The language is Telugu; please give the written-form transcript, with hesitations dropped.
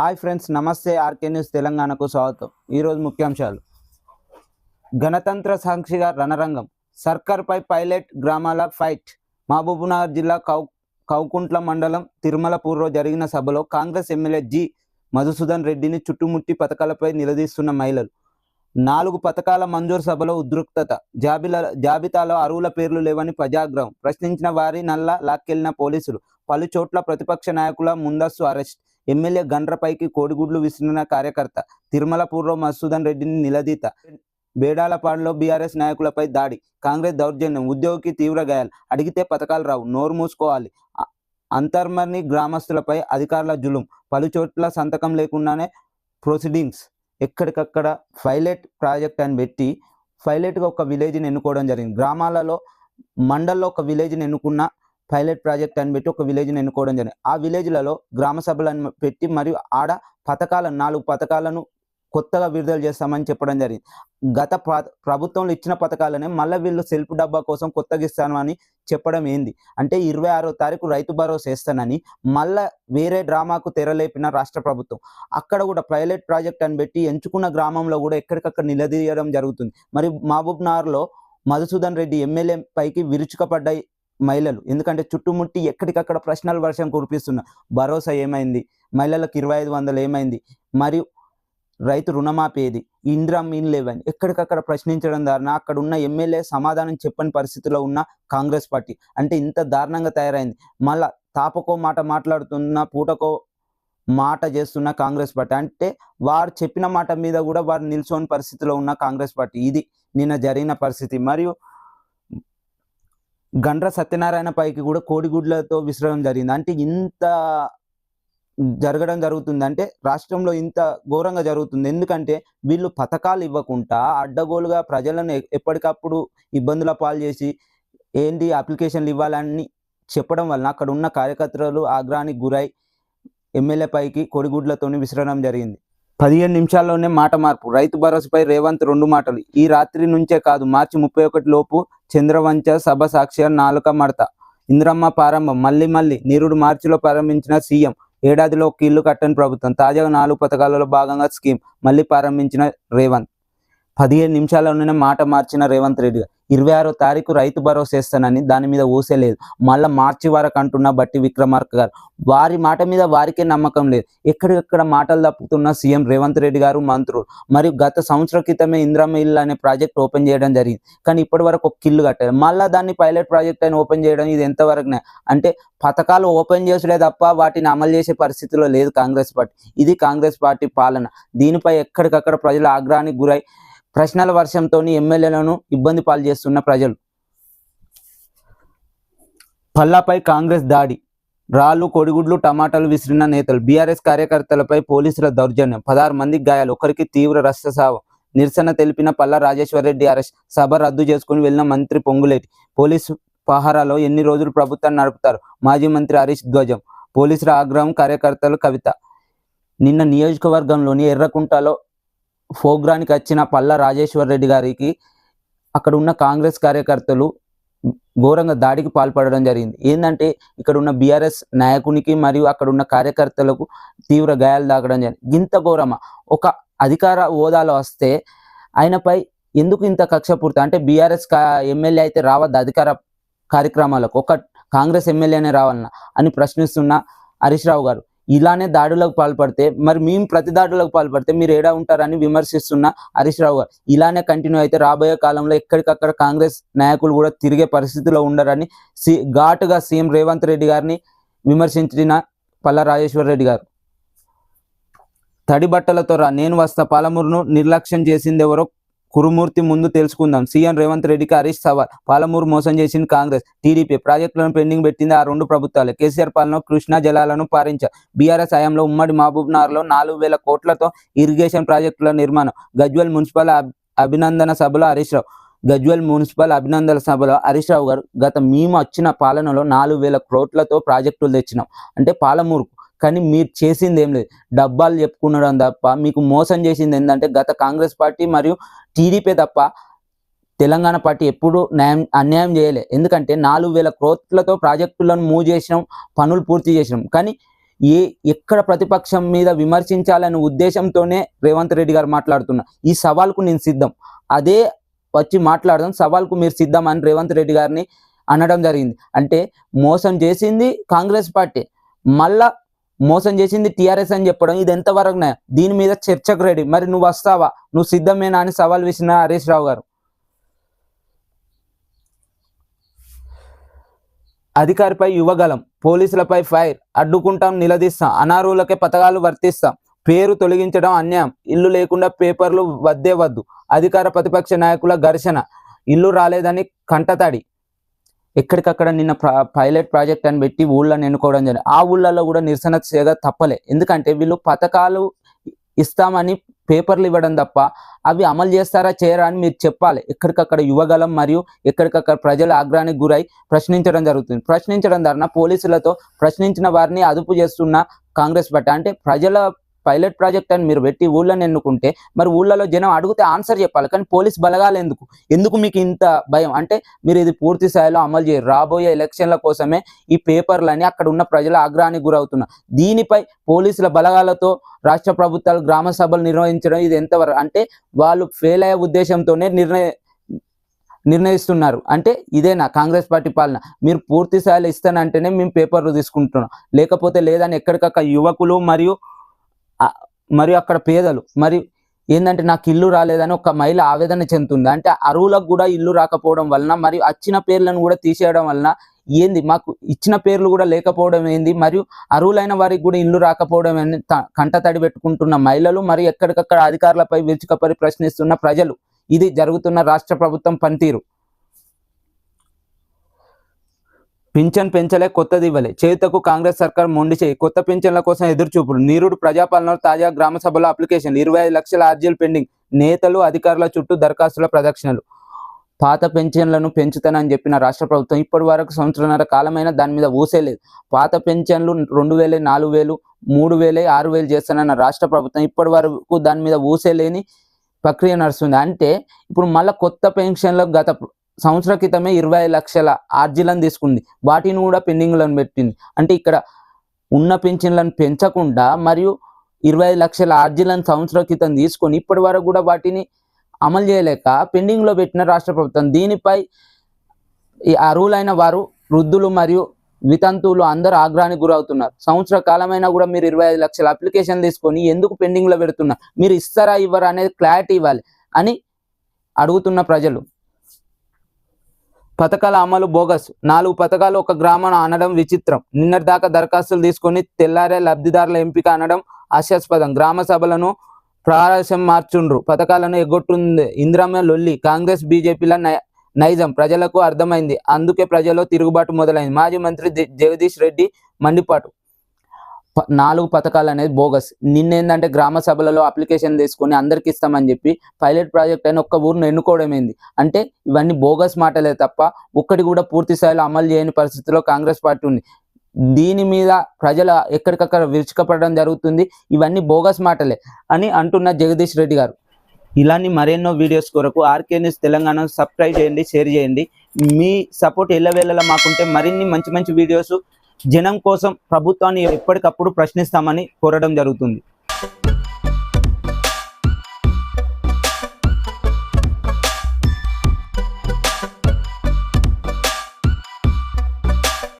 హాయ్ ఫ్రెండ్స్, నమస్తే. ఆర్కే న్యూస్ తెలంగాణకు స్వాగతం. ఈరోజు ముఖ్యాంశాలు: గణతంత్ర సాక్షిగా రణరంగం, సర్కార్పై పైలట్ గ్రామాల ఫైట్. మహబూబ్నగర్ జిల్లా కౌకుంట్ల మండలం తిరుమలపూర్లో జరిగిన సభలో కాంగ్రెస్ ఎమ్మెల్యే జి మధుసూదన్ రెడ్డిని చుట్టుముట్టి పథకాలపై నిలదీస్తున్న మహిళలు. 4 పథకాల మంజూరు సభలో ఉద్రిక్తత. జాబితాలో అర్హుల పేర్లు లేవని ప్రజాగ్రహం. ప్రశ్నించిన వారి నల్ల లాక్కెళ్లిన పోలీసులు. పలు చోట్ల ప్రతిపక్ష నాయకుల ముందస్తు అరెస్ట్. ఎమ్మెల్యే గండ్రపైకి కోడిగుడ్లు విసిరిన కార్యకర్త. తిరుమలపూర్లో మధుసూదన్ రెడ్డిని నిలదీత. బేడాలపాడులో బీఆర్ఎస్ నాయకులపై దాడి. కాంగ్రెస్ దౌర్జన్యం, ఉద్యోగికి తీవ్ర గాయాలు. అడిగితే పథకాలు రావు, నోరు మూసుకోవాలి. అంతర్మర్ని గ్రామస్తులపై అధికారుల జులుం. పలు చోట్ల సంతకం లేకుండానే ప్రొసీడింగ్స్. ఎక్కడికక్కడ పైలట్ ప్రాజెక్ట్ అని పెట్టి పైలట్గా ఒక విలేజ్ని ఎన్నుకోవడం జరిగింది. గ్రామాలలో మండల్లో ఒక విలేజ్ని ఎన్నుకున్న పైలట్ ప్రాజెక్ట్ అని పెట్టి ఒక విలేజ్ని ఎన్నుకోవడం జరిగింది. ఆ విలేజ్లలో గ్రామ సభలను పెట్టి మరియు ఆడ 4 పథకాలను కొత్తగా విడుదల చేస్తామని చెప్పడం జరిగింది. గత ప్రభుత్వంలో ఇచ్చిన పథకాలనే మళ్ళీ వీళ్ళు సెల్ఫ్ డబ్బా కోసం కొత్తగా ఇస్తామని చెప్పడం ఏంది అంటే 26వ తారీఖు రైతు భరోసా వేస్తానని మళ్ళీ వేరే డ్రామాకు తెరలేపిన రాష్ట్ర ప్రభుత్వం. అక్కడ కూడా పైలట్ ప్రాజెక్ట్ అని పెట్టి ఎంచుకున్న గ్రామంలో కూడా ఎక్కడికక్కడ నిలదీయడం జరుగుతుంది. మరి మహబూబ్నగర్లో మధుసూదన్ రెడ్డి ఎమ్మెల్యే పైకి విరుచుకపడ్డాయి మహిళలు. ఎందుకంటే చుట్టుముట్టి ఎక్కడికక్కడ ప్రశ్నల వర్షం కురిపిస్తున్న. భరోసా ఏమైంది, మహిళలకు 2500 ఏమైంది, మరియు రైతు రుణమాఫీ ఏది, ఇందిరమ్మ ఇల్లు లేవని ఎక్కడికక్కడ ప్రశ్నించడం ద్వారా అక్కడ ఉన్న ఎమ్మెల్యే సమాధానం చెప్పని పరిస్థితిలో ఉన్న కాంగ్రెస్ పార్టీ అంటే ఇంత దారుణంగా తయారైంది. మళ్ళా తాపకో మాట మాట్లాడుతున్న, పూటకో మాట చేస్తున్న కాంగ్రెస్ పార్టీ అంటే వారు చెప్పిన మాట మీద కూడా వారు నిల్చోని పరిస్థితిలో ఉన్న కాంగ్రెస్ పార్టీ. ఇది నిన్న జరిగిన పరిస్థితి. మరియు గండ్ర సత్యనారాయణ పైకి కూడా కోడిగుడ్లతో విసరడం జరిగింది. అంటే ఇంత జరగడం జరుగుతుంది అంటే రాష్ట్రంలో ఇంత ఘోరంగా జరుగుతుంది. ఎందుకంటే వీళ్ళు పథకాలు ఇవ్వకుండా అడ్డగోలుగా ప్రజలను ఎప్పటికప్పుడు ఇబ్బందుల పాలు చేసి ఏంటి అప్లికేషన్లు ఇవ్వాలని చెప్పడం వలన అక్కడ ఉన్న కార్యకర్తలు ఆగ్రహానికి గురై ఎమ్మెల్యే పైకి కోడిగుడ్లతో విసరడం జరిగింది. 15 నిమిషాల్లోనే మాట మార్పు. రైతు భరోసాపై రేవంత్ 2 మాటలు. ఈ రాత్రి నుంచే కాదు, మార్చి 31 లోపు చంద్రవంచ సభ సాక్షిగా నాలుక మడత. ఇంద్రమ్మ ప్రారంభం. మళ్ళీ నిరుడు మార్చిలో ప్రారంభించిన సీఎం. ఏడాదిలో ఒక ఇల్లు కట్టని ప్రభుత్వం. తాజాగా 4 పథకాలలో భాగంగా స్కీమ్ మళ్ళీ ప్రారంభించిన రేవంత్. 15 నిమిషాల్లోనే మాట మార్చిన రేవంత్ రెడ్డి. 26వ తారీఖు రైతు భరోసా వేస్తానని దాని మీద ఊసేలేదు. మళ్ళీ మార్చి వరకు అంటున్న బట్టి విక్రమార్క గారు. వారి మాట మీద వారికే నమ్మకం లేదు. ఎక్కడికక్కడ మాటలు తప్పుతున్న సీఎం రేవంత్ రెడ్డి గారు, మంత్రులు. మరియు గత సంవత్సరం క్రితమే ఇందిరమ్మ ఇల్లు అనే ప్రాజెక్ట్ ఓపెన్ చేయడం జరిగింది. కానీ ఇప్పటి వరకు ఒక ఇల్లు కట్టారు. మళ్ళీ దాన్ని పైలట్ ప్రాజెక్ట్ అని ఓపెన్ చేయడం ఇది ఎంతవరకు అంటే పథకాలు ఓపెన్ చేసుడే తప్ప వాటిని అమలు చేసే పరిస్థితిలో లేదు కాంగ్రెస్ పార్టీ. ఇది కాంగ్రెస్ పార్టీ పాలన. దీనిపై ఎక్కడికక్కడ ప్రజల ఆగ్రహానికి గురై ప్రశ్నల వర్షంతో ఎమ్మెల్యేలను ఇబ్బంది పాలు చేస్తున్న ప్రజలు. పల్లాపై కాంగ్రెస్ దాడి. రాళ్లు, కోడిగుడ్లు, టమాటాలు విసిరిన నేతలు. బీఆర్ఎస్ కార్యకర్తలపై పోలీసుల దౌర్జన్యం. 16 మందికి గాయాలు, ఒకరికి తీవ్ర రక్తస్రావం. నిరసన తెలిపిన పల్లా రాజేశ్వరరెడ్డి అరెస్ట్. సభ రద్దు చేసుకుని వెళ్లిన మంత్రి పొంగులేటి. పోలీసు పహారాలో ఎన్ని రోజులు ప్రభుత్వాన్ని నడుపుతారు? మాజీ మంత్రి హరీష్ ధ్వజం. పోలీసుల ఆగ్రహం, కార్యకర్తలు కవిత. నిన్న నియోజకవర్గంలోని ఎర్రకుంటలో ప్రోగ్రానికి వచ్చిన పల్లా రాజేశ్వరరెడ్డి గారికి అక్కడ ఉన్న కాంగ్రెస్ కార్యకర్తలు ఘోరంగా దాడికి పాల్పడడం జరిగింది. ఏంటంటే ఇక్కడ ఉన్న బీఆర్ఎస్ నాయకునికి మరియు అక్కడ ఉన్న కార్యకర్తలకు తీవ్ర గాయాలు తాగడం జరిగింది. ఇంత ఘోరమా? ఒక అధికార హోదాలో వస్తే ఆయనపై ఎందుకు ఇంత కక్షపూర్తి? అంటే బీఆర్ఎస్ ఎమ్మెల్యే అయితే రావద్దు అధికార కార్యక్రమాలకు, ఒక కాంగ్రెస్ ఎమ్మెల్యేనే రావాలన్నా అని ప్రశ్నిస్తున్న హరీష్ రావు గారు. ఇలానే దాడులకు పాల్పడితే మరి మేము ప్రతి దాడులకు పాల్పడితే మీరు ఏడా ఉంటారని విమర్శిస్తున్న హరీష్ రావు గారు. ఇలానే కంటిన్యూ అయితే రాబోయే కాలంలో ఎక్కడికక్కడ కాంగ్రెస్ నాయకులు కూడా తిరిగే పరిస్థితిలో ఉండరని ఘాటుగా సీఎం రేవంత్ రెడ్డి గారిని విమర్శించిన పల్లా రాజేశ్వరరెడ్డి గారు. తడి బట్టలతో నేను వస్తా, పాలమూరును నిర్లక్ష్యం చేసింది ఎవరో కురుమూర్తి ముందు తెలుసుకుందాం. సీఎం రేవంత్ రెడ్డికి హరీష్ సవాల్. పాలమూరు మోసం చేసింది కాంగ్రెస్, టీడీపీ. ప్రాజెక్టులను పెండింగ్ పెట్టింది ఆ 2 ప్రభుత్వాలు. కేసీఆర్ పాలనలో కృష్ణా జలాలను పారించారు. బీఆర్ఎస్ హయాంలో ఉమ్మడి మహబూబ్నగర్లో 4000 కోట్లతో ఇరిగేషన్ ప్రాజెక్టుల నిర్మాణం. గజ్వేల్ మున్సిపల్ అభినందన సభలో హరీష్ రావు. గజ్వేల్ మున్సిపల్ అభినందన సభలో హరీష్ రావు గారు, గత మేము వచ్చిన పాలనలో 4000 కోట్లతో ప్రాజెక్టులు తెచ్చినాం అంటే పాలమూరుకు. కానీ మీరు చేసింది ఏం లేదు, డబ్బాలు చెప్పుకునడం తప్ప. మీకు మోసం చేసింది ఏంటంటే గత కాంగ్రెస్ పార్టీ మరియు టీడీపీ తప్ప తెలంగాణ పార్టీ ఎప్పుడు అన్యాయం చేయలే. ఎందుకంటే 4000 కోట్లతో ప్రాజెక్టులను మూవ్ చేసినాం, పనులు పూర్తి చేసినాం. కానీ ఎక్కడ ప్రతిపక్షం మీద విమర్శించాలనే ఉద్దేశంతోనే రేవంత్ రెడ్డి గారు మాట్లాడుతున్నా. ఈ సవాల్కు నేను సిద్ధం, అదే వచ్చి మాట్లాడదాం, సవాల్కు మీరు సిద్ధం అని రేవంత్ రెడ్డి గారిని అనడం జరిగింది. అంటే మోసం చేసింది కాంగ్రెస్ పార్టీ, మళ్ళా మోసం చేసింది టీఆర్ఎస్ అని చెప్పడం ఇది ఎంతవరకు న్యాయం? దీని మీద చర్చకు రెడీ. మరి నువ్వు వస్తావా, నువ్వు సిద్ధమేనా అని సవాల్ విసిన హరీష్ రావు గారు. అధికారిపై యువగలం, పోలీసులపై ఫైర్, అడ్డుకుంటాం నిలదీస్తాం, అనర్హులకే పథకాలు వర్తిస్తాం, పేరు తొలగించడం అన్యాయం, ఇల్లు లేకుండా పేపర్లు వద్దే వద్దు, అధికార ప్రతిపక్ష నాయకుల ఘర్షణ, ఇల్లు రాలేదని కంటతడి. ఎక్కడికక్కడ నిన్న పైలట్ ప్రాజెక్ట్ అని పెట్టి ఊళ్ళని ఎన్నుకోవడం జరిగింది. ఆ ఊళ్ళల్లో కూడా నిరసన చేయగా తప్పలే. ఎందుకంటే వీళ్ళు పథకాలు ఇస్తామని పేపర్లు ఇవ్వడం తప్ప అవి అమలు చేస్తారా చేయరా అని మీరు చెప్పాలి. ఎక్కడికక్కడ యువగలం మరియు ఎక్కడికక్కడ ప్రజల ఆగ్రహానికి గురై ప్రశ్నించడం జరుగుతుంది. ప్రశ్నించడం ద్వారా పోలీసులతో ప్రశ్నించిన వారిని అదుపు చేస్తున్న కాంగ్రెస్ పార్టీ. అంటే ప్రజల పైలట్ ప్రాజెక్ట్ అని మీరు పెట్టి ఊళ్ళని ఎన్నుకుంటే మరి ఊళ్ళలో జనం అడిగితే ఆన్సర్ చెప్పాలి. కానీ పోలీస్ బలగాలు ఎందుకు మీకు ఇంత భయం? అంటే మీరు ఇది పూర్తి స్థాయిలో అమలు చేయరు. రాబోయే ఎలక్షన్ల కోసమే ఈ పేపర్లని అక్కడ ఉన్న ప్రజల ఆగ్రహానికి గురవుతున్నారు. దీనిపై పోలీసుల బలగాలతో రాష్ట్ర ప్రభుత్వాలు గ్రామ సభలు నిర్వహించడం ఇది ఎంతవరకు? అంటే వాళ్ళు ఫెయిల్ అయ్యే ఉద్దేశంతోనే నిర్ణయిస్తున్నారు. అంటే ఇదేనా కాంగ్రెస్ పార్టీ పాలన? మీరు పూర్తి స్థాయిలో ఇస్తానంటేనే మేము పేపర్లు తీసుకుంటున్నాం, లేకపోతే లేదని ఎక్కడికక్కడ యువకులు మరియు అక్కడ పేదలు మరియు ఏంటంటే నాకు ఇల్లు రాలేదని ఒక మహిళ ఆవేదన చెందుతుంది. అంటే అరువులకు కూడా ఇల్లు రాకపోవడం వలన మరియు వచ్చిన పేర్లను కూడా తీసేయడం వలన ఏంది, మాకు ఇచ్చిన పేర్లు కూడా లేకపోవడం ఏంది, మరియు అరువులైన వారికి కూడా ఇల్లు రాకపోవడం ఏంది, కంట తడి పెట్టుకుంటున్న మహిళలు మరియు ఎక్కడికక్కడ అధికారులపై విరుచుకపరి ప్రశ్నిస్తున్న ప్రజలు. ఇది జరుగుతున్న రాష్ట్ర ప్రభుత్వం పనితీరు. పింఛన్ పెంచలే, కొత్తది ఇవ్వలే, చేతకు కాంగ్రెస్ సర్కార్ మొండి చేయి, కొత్త పింఛన్ల కోసం ఎదురుచూపులు, నీరుడు ప్రజాపాలనలో తాజా గ్రామ సభలో అప్లికేషన్లు, 25 లక్షల అర్జీలు పెండింగ్, నేతలు అధికారుల చుట్టూ దరఖాస్తుల ప్రదక్షిణలు. పాత పెన్షన్లను పెంచుతానని చెప్పిన రాష్ట్ర ప్రభుత్వం ఇప్పటి వరకు సంవత్సరన్నర కాలమైనా దాని మీద ఊసేలేదు. పాత పెన్షన్లు 2000, 4000, 3000, 6000 చేస్తానన్న రాష్ట్ర ప్రభుత్వం ఇప్పటి వరకు దాని మీద ఊసేలేని ప్రక్రియ నడుస్తుంది. అంటే ఇప్పుడు మళ్ళీ కొత్త పెన్షన్లకు గత సంవత్సరం క్రితమే 25 లక్షల అర్జీలను తీసుకుంది, వాటిని కూడా పెండింగ్లను పెట్టింది. అంటే ఇక్కడ ఉన్న పెన్షన్లను పెంచకుండా మరియు 25 లక్షల అర్జీలను సంవత్సరం క్రితం తీసుకొని ఇప్పటి వరకు కూడా వాటిని అమలు చేయలేక పెండింగ్లో పెట్టిన రాష్ట్ర ప్రభుత్వం. దీనిపై ఈ అర్హులైన వారు, వృద్ధులు మరియు వితంతువులు అందరూ ఆగ్రహానికి గురవుతున్నారు. సంవత్సర కాలమైనా కూడా మీరు 25 లక్షల అప్లికేషన్ తీసుకొని ఎందుకు పెండింగ్లో పెడుతున్నారు? మీరు ఇస్తారా ఇవ్వరా అనేది క్లారిటీ ఇవ్వాలి అని అడుగుతున్న ప్రజలు. పథకాల అమలు బోగస్, 4 పథకాలు ఒక గ్రామం అనడం విచిత్రం, నిన్నటిదాకా దరఖాస్తులు తీసుకొని తెల్లారే లబ్ధిదారుల ఎంపిక అనడం హాస్యాస్పదం, గ్రామ సభలను ప్రారంభం మార్చుండ్రు, పథకాలను ఎగ్గొట్టుంది ఇందిరమ్మ లొల్లి, కాంగ్రెస్ బీజేపీల నైజం ప్రజలకు అర్థమైంది, అందుకే ప్రజల్లో తిరుగుబాటు మొదలైంది, మాజీ మంత్రి జగదీష్ రెడ్డి మండిపాటు. 4 పథకాలు అనేది బోగస్. నిన్నేందంటే గ్రామ సభలలో అప్లికేషన్ తీసుకొని అందరికి ఇస్తామని చెప్పి పైలట్ ప్రాజెక్ట్ అని ఒక్క ఊరిని ఎన్నుకోవడం ఏంది? అంటే ఇవన్నీ బోగస్ మాటలే తప్ప ఒక్కటి కూడా పూర్తి స్థాయిలో అమలు చేయని పరిస్థితిలో కాంగ్రెస్ పార్టీ ఉంది. దీని మీద ప్రజల ఎక్కడికక్కడ విరుచుకపడడం జరుగుతుంది. ఇవన్నీ బోగస్ మాటలే అని అంటున్న జగదీష్ రెడ్డి గారు. ఇలాంటి మరెన్నో వీడియోస్ కొరకు ఆర్కే న్యూస్ తెలంగాణ సబ్స్క్రైబ్ చేయండి, షేర్ చేయండి. మీ సపోర్ట్ ఎల్లవేళలా మాకుంటే మరిన్ని మంచి మంచి వీడియోస్ జనం కోసం ప్రభుత్వాన్ని ఎప్పటికప్పుడు ప్రశ్నిస్తామని కోరడం జరుగుతుంది.